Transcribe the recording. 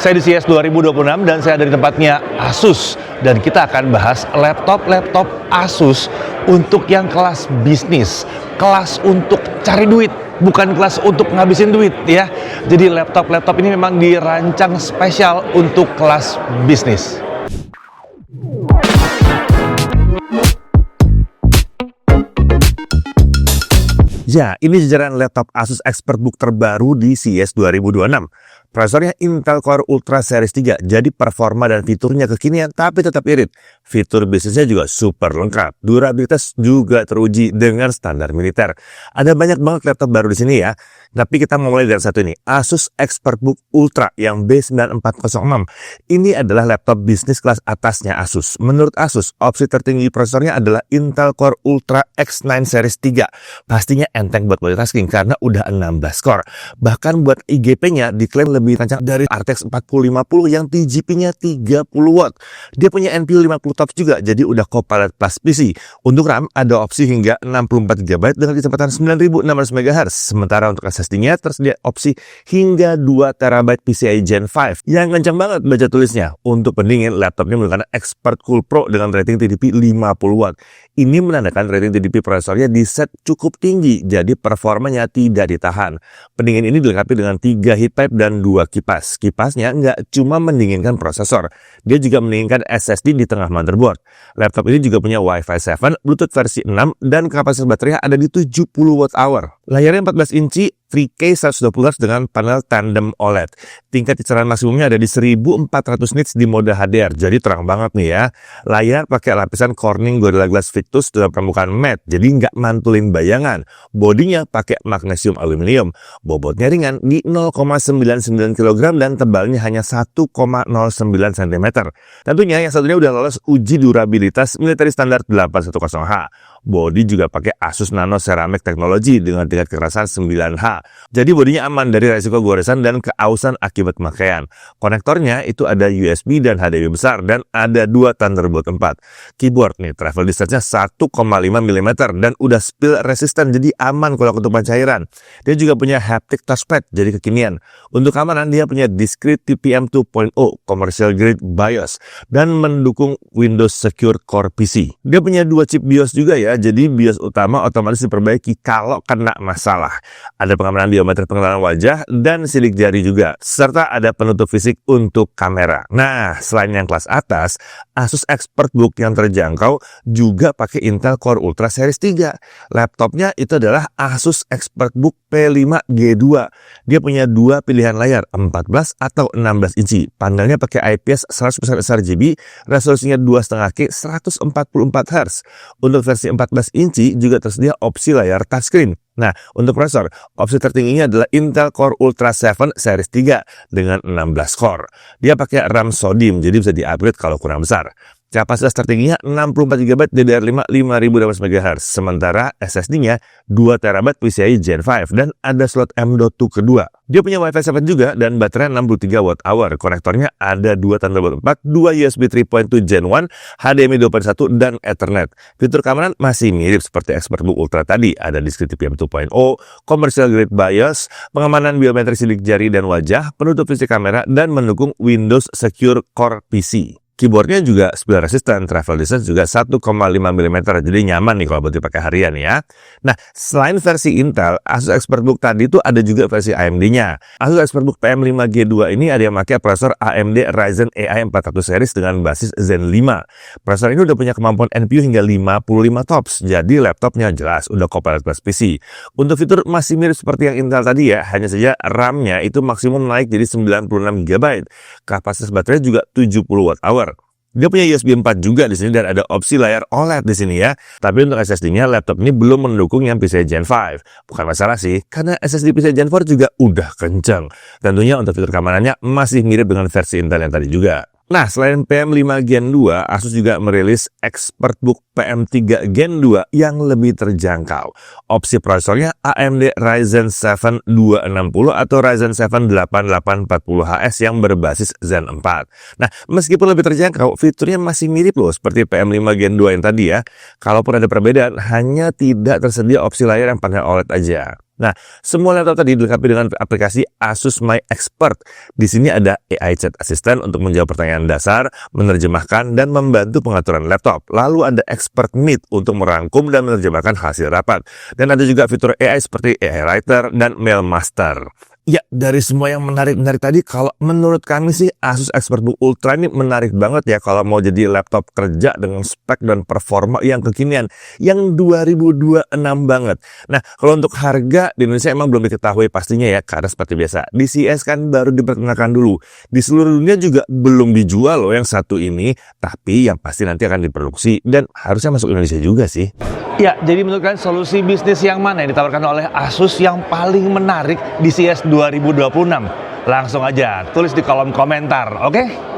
Saya di CES 2026 dan saya ada di tempatnya Asus. Dan kita akan bahas laptop Asus untuk yang kelas bisnis, kelas untuk cari duit, bukan kelas untuk ngabisin duit ya. Jadi laptop ini memang dirancang spesial untuk kelas bisnis. Ya, ini jajaran laptop Asus ExpertBook terbaru di CES 2026. Prosesornya Intel Core Ultra Series 3, jadi performa dan fiturnya kekinian tapi tetap irit. Fitur bisnisnya juga super lengkap. Durabilitas juga teruji dengan standar militer. Ada banyak banget laptop baru di sini ya. Tapi kita mau mulai dari satu ini, Asus ExpertBook Ultra yang B9406. Ini adalah laptop bisnis kelas atasnya Asus. Menurut Asus, opsi tertinggi prosesornya adalah Intel Core Ultra X9 Series 3. Pastinya enteng buat multitasking karena udah 16 core. Bahkan buat IGP-nya diklaim lebih kencang dari RTX 4050 yang TGP-nya 30 watt. Dia punya NPU 50 TOPS juga, jadi udah Copilot Plus PC. Untuk RAM ada opsi hingga 64 GB dengan kecepatan 9600 MHz. Sementara untuk SSD-nya tersedia opsi hingga 2 TB PCIe Gen 5 yang kencang banget baca tulisnya. Untuk pendingin, laptopnya menggunakan Expert Cool Pro dengan rating TDP 50 watt. Ini menandakan rating TDP prosesornya di set cukup tinggi, jadi performanya tidak ditahan. Pendingin ini dilengkapi dengan 3 heat pipe dan 2 kipas. Kipasnya nggak cuma mendinginkan prosesor, dia juga mendinginkan SSD di tengah motherboard. Laptop ini juga punya Wi-Fi 7, Bluetooth versi 6, dan kapasitas baterai ada di 70 Wh. Layarnya 14 inci, 3K 120Hz dengan panel tandem OLED. Tingkat kecerahan maksimumnya ada di 1400 nits di mode HDR, jadi terang banget nih ya. Layar pakai lapisan Corning Gorilla Glass Victus dengan permukaan matte, jadi nggak mantulin bayangan. Bodinya pakai magnesium aluminium. Bobotnya ringan di 0,99 kg dan tebalnya hanya 1,09 cm. Tentunya yang satunya udah lolos uji durabilitas military standar 810H. Bodi juga pakai Asus Nano Ceramic Technology dengan tingkat kekerasan 9H. Jadi bodinya aman dari resiko goresan dan keausan akibat pemakaian. Konektornya itu ada USB dan HDMI besar dan ada 2 Thunderbolt 4. Keyboard nih, travel distance-nya 1,5 mm dan udah spill resistant, jadi aman kalau ketupan cairan. Dia juga punya haptic touchpad, jadi kekinian. Untuk keamanan dia punya discrete TPM 2.0 commercial grade BIOS dan mendukung Windows Secure Core PC. Dia punya 2 chip BIOS juga ya, jadi BIOS utama otomatis diperbaiki kalau kena masalah. Ada pengamanan biometrik pengenalan wajah dan sidik jari juga, serta ada penutup fisik untuk kamera. Nah, selain yang kelas atas, Asus ExpertBook yang terjangkau juga pakai Intel Core Ultra Series 3. Laptopnya itu adalah Asus ExpertBook P5G2. Dia punya 2 pilihan layar, 14 atau 16 inci. Panelnya pakai IPS 100% sRGB, resolusinya 2,5K 144 Hz. Untuk versi 14 inci juga tersedia opsi layar touchscreen. Nah, untuk prosesor, opsi tertingginya adalah Intel Core Ultra 7 Series 3 dengan 16 core. Dia pakai RAM SODIMM, jadi bisa di-upgrade kalau kurang besar. Kapasitas tertingginya 64 GB DDR5 5200 MHz, sementara SSD-nya 2 TB PCIe Gen 5 dan ada slot M.2 kedua. Dia punya Wi-Fi 7 juga dan baterai 63 Wh. Konektornya ada 2 Thunderbolt 4, 2 USB 3.2 Gen 1, HDMI 2.1 dan Ethernet. Fitur keamanan masih mirip seperti ExpertBook Ultra tadi, ada discrete TPM 2.0, commercial grade BIOS, pengamanan biometrik sidik jari dan wajah, penutup fisik kamera dan mendukung Windows Secure Core PC. Keyboardnya juga spill resistant, travel distance juga 1,5 mm, jadi nyaman nih kalau buat dipakai harian ya. Nah, selain versi Intel, Asus ExpertBook tadi itu ada juga versi AMD-nya. Asus ExpertBook PM5G2 ini ada yang pakai prosesor AMD Ryzen AI 400 series dengan basis Zen 5. Prosesor ini udah punya kemampuan NPU hingga 55 TOPS, jadi laptopnya jelas udah Copilot Plus PC. Untuk fitur masih mirip seperti yang Intel tadi ya, hanya saja RAM-nya itu maksimum naik jadi 96 GB. Kapasitas baterai juga 70 Wh. Dia punya USB 4 juga di sini dan ada opsi layar OLED di sini ya. Tapi untuk SSD-nya laptop ini belum mendukung yang PCIe Gen 5. Bukan masalah sih, karena SSD PCIe Gen 4 juga udah kenceng. Tentunya untuk fitur keamanannya masih mirip dengan versi Intel yang tadi juga. Nah, selain PM5 Gen 2, Asus juga merilis ExpertBook PM3 Gen 2 yang lebih terjangkau. Opsi prosesornya AMD Ryzen 7 260 atau Ryzen 7 8840HS yang berbasis Zen 4. Nah, meskipun lebih terjangkau, fiturnya masih mirip loh seperti PM5 Gen 2 yang tadi ya. Kalaupun ada perbedaan, hanya tidak tersedia opsi layar yang panel OLED aja. Nah, semua laptop tadi dilengkapi dengan aplikasi Asus My Expert. Di sini ada AI Chat Assistant untuk menjawab pertanyaan dasar, menerjemahkan, dan membantu pengaturan laptop. Lalu ada Expert Meet untuk merangkum dan menerjemahkan hasil rapat. Dan ada juga fitur AI seperti AI Writer dan Mail Master. Ya, dari semua yang menarik-menarik tadi, kalau menurut kami sih Asus ExpertBook Ultra ini menarik banget ya kalau mau jadi laptop kerja dengan spek dan performa yang kekinian, yang 2026 banget. Nah, kalau untuk harga di Indonesia emang belum diketahui pastinya ya, karena seperti biasa, di CES kan baru diperkenalkan dulu. Di seluruh dunia juga belum dijual loh yang satu ini, tapi yang pasti nanti akan diproduksi dan harusnya masuk Indonesia juga sih. Ya, jadi menurut kalian solusi bisnis yang mana yang ditawarkan oleh Asus yang paling menarik di CES 2026? Langsung aja tulis di kolom komentar, oke?